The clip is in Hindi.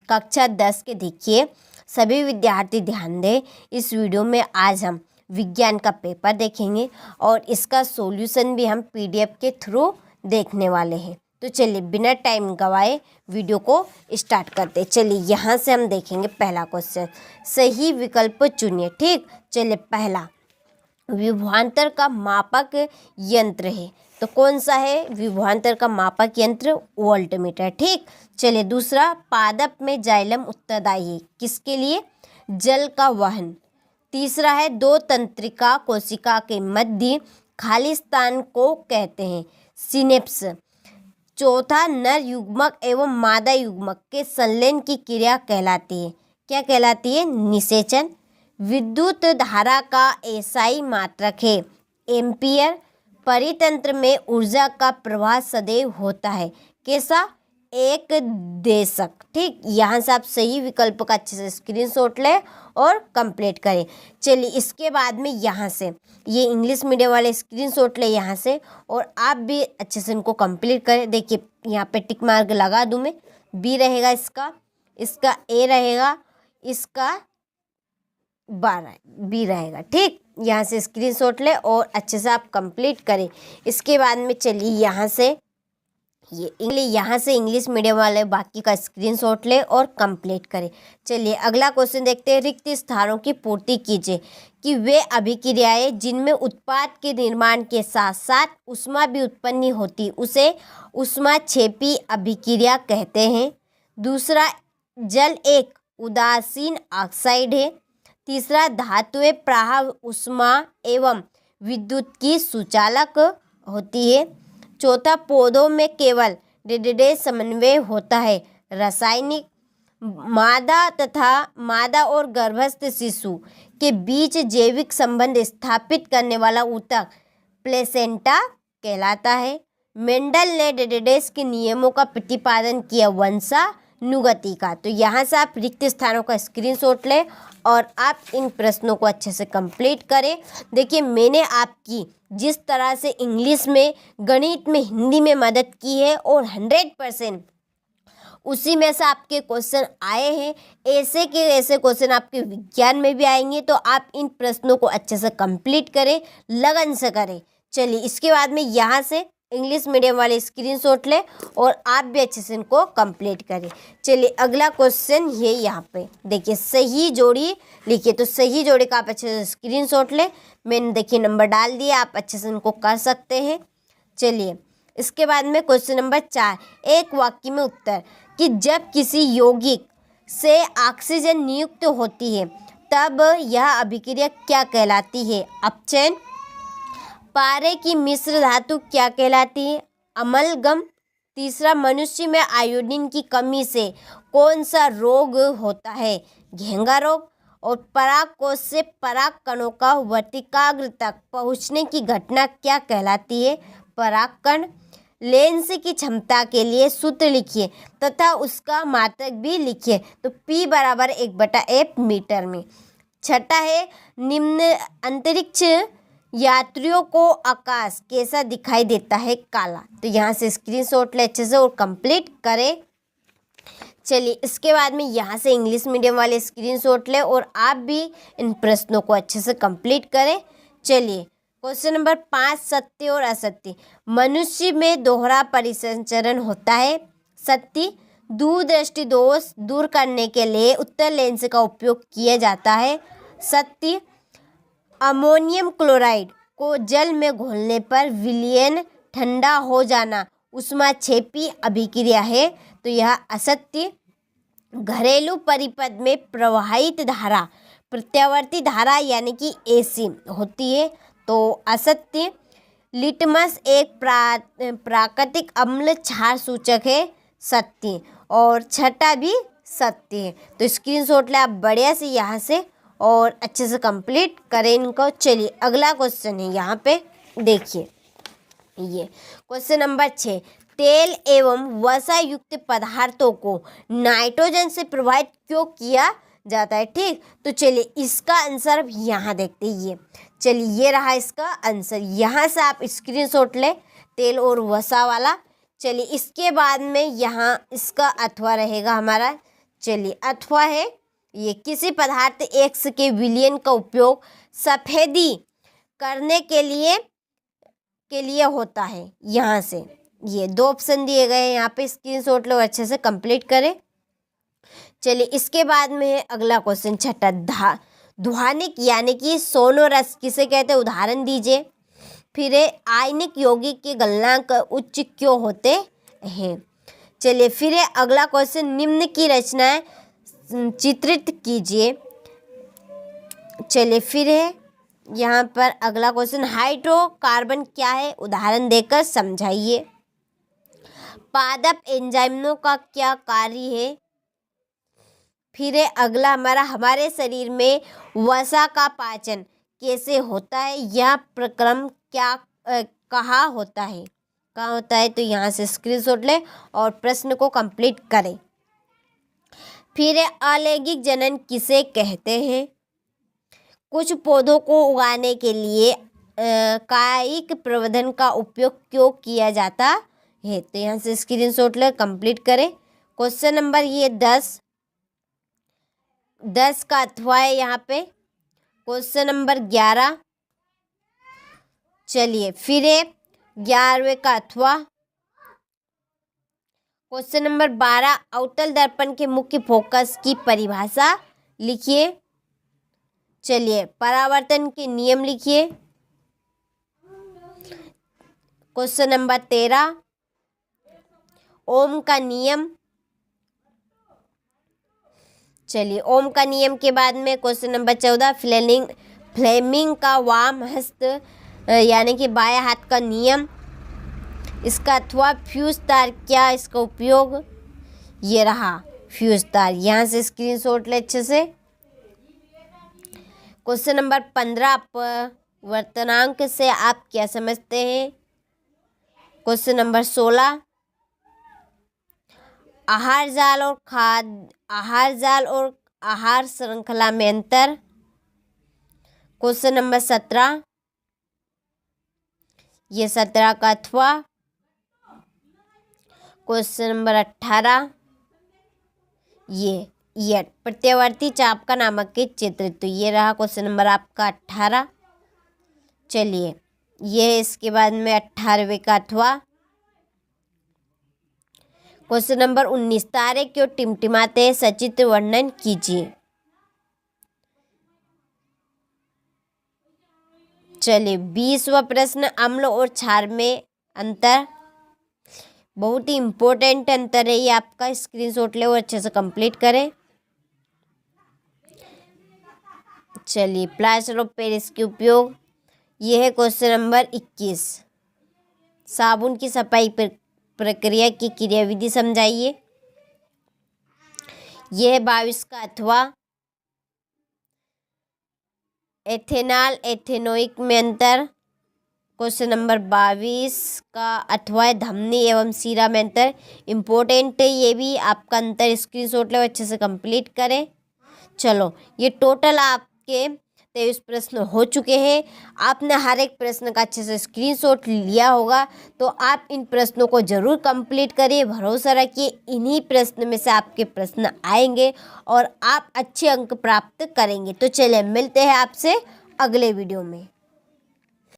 कक्षा 10 के देखिए। सभी विद्यार्थी ध्यान दें। इस वीडियो में आज हम विज्ञान का पेपर देखेंगे और इसका सॉल्यूशन भी हम पीडीएफ के थ्रू देखने वाले हैं। तो चलिए बिना टाइम गवाए वीडियो को स्टार्ट करते। चलिए यहाँ से हम देखेंगे पहला क्वेश्चन, सही विकल्प चुनिए। ठीक, चलिए पहला विभवांतर का मापक यंत्र है, तो कौन सा है विभवांतर का मापक यंत्र? वोल्टमीटर। ठीक, चलिए दूसरा पादप में जाइलम उत्तरदायी है, किसके लिए? जल का वहन। तीसरा है दो तंत्रिका कोशिका के मध्य खाली स्थान को कहते हैं सिनेप्स। चौथा नर युग्मक एवं मादा युग्मक के संलयन की क्रिया कहलाती है, क्या कहलाती है? निषेचन। विद्युत धारा का एसआई मात्रक है एम्पियर। परितंत्र में ऊर्जा का प्रवाह सदैव होता है, कैसा? एक देशक। ठीक, यहाँ से आप सही विकल्प का अच्छे से स्क्रीनशॉट लें और कंप्लीट करें। चलिए इसके बाद में यहाँ से ये इंग्लिश मीडियम वाले स्क्रीनशॉट लें यहाँ से और आप भी अच्छे से इनको कंप्लीट करें। देखिए यहाँ पे टिक मार्क लगा दूँ मैं, बी रहेगा इसका ए रहेगा, इसका 12 बी रहेगा। ठीक, यहाँ से स्क्रीनशॉट ले और अच्छे से आप कंप्लीट करें। इसके बाद में चलिए यहाँ से इंग्लिश मीडियम वाले बाकी का स्क्रीनशॉट ले और कंप्लीट करें। चलिए अगला क्वेश्चन देखते हैं। रिक्त स्थानों की पूर्ति कीजिए कि वे अभिक्रियाएं जिनमें उत्पाद के निर्माण के साथ साथ ऊष्मा भी उत्पन्न होती उसे ऊष्माक्षेपी अभिक्रिया कहते हैं। दूसरा, जल एक उदासीन ऑक्साइड है। तीसरा, धातुएं प्राह ऊष्मा एवं विद्युत की सुचालक होती है। चौथा, पौधों में केवल डेडेडे समन्वय होता है रासायनिक। मादा और गर्भस्थ शिशु के बीच जैविक संबंध स्थापित करने वाला ऊतक प्लेसेंटा कहलाता है। मेंडल ने डेडेडेस के नियमों का प्रतिपादन किया वंशानुगति का। तो यहाँ से आप रिक्त स्थानों का स्क्रीनशॉट लें और आप इन प्रश्नों को अच्छे से कंप्लीट करें। देखिए मैंने आपकी जिस तरह से इंग्लिश में, गणित में, हिंदी में मदद की है और 100% उसी में से आपके क्वेश्चन आए हैं। ऐसे के ऐसे क्वेश्चन आपके विज्ञान में भी आएंगे, तो आप इन प्रश्नों को अच्छे से कंप्लीट करें, लगन से करें। चलिए इसके बाद में यहाँ से इंग्लिश मीडियम वाले स्क्रीनशॉट लें और आप भी अच्छे से इनको कंप्लीट करें। चलिए अगला क्वेश्चन ये यहाँ पे देखिए, सही जोड़ी लिखिए। तो सही जोड़ी का आप अच्छे से स्क्रीनशॉट लें। मैंने देखिए नंबर डाल दिया, आप अच्छे से इनको कर सकते हैं। चलिए इसके बाद में क्वेश्चन नंबर 4, एक वाक्य में उत्तर कि जब किसी यौगिक से ऑक्सीजन नियुक्त होती है तब यह अभिक्रिया क्या कहलाती है? अपचयन। पारे की मिश्र धातु क्या कहलाती है? अमलगम। तीसरा, मनुष्य में आयोडीन की कमी से कौन सा रोग होता है? घेंगा रोग। और पराग कोश से पराग कणों का वर्तिकाग्र तक पहुँचने की घटना क्या कहलाती है? परागकण। लेंस की क्षमता के लिए सूत्र लिखिए तथा उसका मात्रक भी लिखिए। तो P बराबर 1/F मीटर में। छठा है, निम्न अंतरिक्ष यात्रियों को आकाश कैसा दिखाई देता है? काला। तो यहाँ से स्क्रीनशॉट ले अच्छे से और कंप्लीट करें। चलिए इसके बाद में यहाँ से इंग्लिश मीडियम वाले स्क्रीनशॉट ले और आप भी इन प्रश्नों को अच्छे से कंप्लीट करें। चलिए क्वेश्चन नंबर 5, सत्य और असत्य। मनुष्य में दोहरा परिसंचरण होता है। सत्य, दूरदृष्टि दोष दूर करने के लिए उत्तल लेंस का उपयोग किया जाता है। सत्य, अमोनियम क्लोराइड को जल में घोलने पर विलयन ठंडा हो जाना ऊष्माक्षेपी अभिक्रिया है, तो यह असत्य। घरेलू परिपथ में प्रवाहित धारा प्रत्यावर्ती धारा यानी कि एसी होती है, तो असत्य। लिटमस एक प्राकृतिक अम्ल क्षार सूचक है, सत्य। और छठा भी सत्य है। तो स्क्रीनशॉट ले आप बढ़िया से यहाँ से और अच्छे से कंप्लीट करें इनको। चलिए अगला क्वेश्चन है यहाँ पे देखिए, ये क्वेश्चन नंबर 6, तेल एवं वसा युक्त पदार्थों को नाइट्रोजन से प्रभावित क्यों किया जाता है? ठीक, तो चलिए इसका आंसर यहाँ देखते हैं। ये चलिए ये रहा इसका आंसर, यहाँ से आप स्क्रीनशॉट ले तेल और वसा वाला। चलिए इसके बाद में यहाँ इसका अथवा रहेगा हमारा। चलिए अथवा है ये किसी पदार्थ एक्स के विलयन का उपयोग सफेदी करने के लिए होता है। यहाँ से ये 2 ऑप्शन दिए गए हैं, यहाँ पे स्क्रीनशॉट लो, अच्छे से कंप्लीट करें। चलिए इसके बाद में है अगला क्वेश्चन छठा, ध्वनिक यानी कि सोनोरस किसे कहते हैं, उदाहरण दीजिए। फिर है आयनिक यौगिक के गलनांक उच्च क्यों होते हैं। चलिए फिर है अगला क्वेश्चन, निम्न की रचनाएं चित्रित कीजिए। चलिए फिर है यहाँ पर अगला क्वेश्चन, हाइड्रोकार्बन क्या है, उदाहरण देकर समझाइए। पादप एंजाइमों का क्या कार्य है। फिर है अगला हमारा, हमारे शरीर में वसा का पाचन कैसे होता है, यह प्रक्रम क्या कहाँ होता है, तो यहाँ से स्क्रीनशॉट ले और प्रश्न को कंप्लीट करें। फिर है अलैंगिक जनन किसे कहते हैं। कुछ पौधों को उगाने के लिए कायिक प्रवर्धन का उपयोग क्यों किया जाता है, तो यहाँ से स्क्रीनशॉट ले कंप्लीट करें। क्वेश्चन नंबर ये 10 का अथवा है यहाँ पे। क्वेश्चन नंबर 11, चलिए फिर है 11वें का अथवा। क्वेश्चन नंबर 12, अवतल दर्पण के मुख्य फोकस की परिभाषा लिखिए। चलिए परावर्तन के नियम लिखिए। क्वेश्चन नंबर 13, ओम का नियम। चलिए ओम का नियम के बाद में क्वेश्चन नंबर 14, फ्लेमिंग का वाम हस्त यानी कि बाएं हाथ का नियम, इसका अथवा फ्यूज तार क्या, इसका उपयोग, ये रहा फ्यूज तार। यहाँ से स्क्रीनशॉट ले अच्छे से। क्वेश्चन नंबर 15, अपवर्तनांक से आप क्या समझते हैं। क्वेश्चन नंबर 16, आहार जाल और आहार श्रृंखला में अंतर। क्वेश्चन नंबर 17, ये 17 का अथवा। क्वेश्चन नंबर 18, ये प्रत्यावर्ती चाप का नामक के चित्र, तो ये रहा क्वेश्चन नंबर आपका 18। चलिए ये इसके बाद में 18वें का अथवा। क्वेश्चन नंबर 19, तारे क्यों टिमटिमाते हैं, सचित्र वर्णन कीजिए। चलिए 20वां प्रश्न, अम्ल और क्षार में अंतर। बहुत ही इम्पोर्टेंट अंतर है ये आपका, स्क्रीनशॉट ले और अच्छे से कंप्लीट करें। चलिए प्लास्टर ऑफ पेरिस के उपयोग, ये है क्वेश्चन नंबर 21, साबुन की सफाई प्रक्रिया की क्रियाविधि समझाइए। यह है 22 का अथवा, एथेनॉल एथेनोइक में अंतर। क्वेश्चन नंबर 22 का अथवा है धमनी एवं सीरा में अंतर। इम्पोर्टेंट है ये भी आपका अंतर, स्क्रीनशॉट ले अच्छे से कंप्लीट करें। चलो ये टोटल आपके 23 प्रश्न हो चुके हैं। आपने हर एक प्रश्न का अच्छे से स्क्रीनशॉट लिया होगा, तो आप इन प्रश्नों को जरूर कंप्लीट करिए। भरोसा रखिए इन्हीं प्रश्न में से आपके प्रश्न आएंगे और आप अच्छे अंक प्राप्त करेंगे। तो चलिए मिलते हैं आपसे अगले वीडियो में।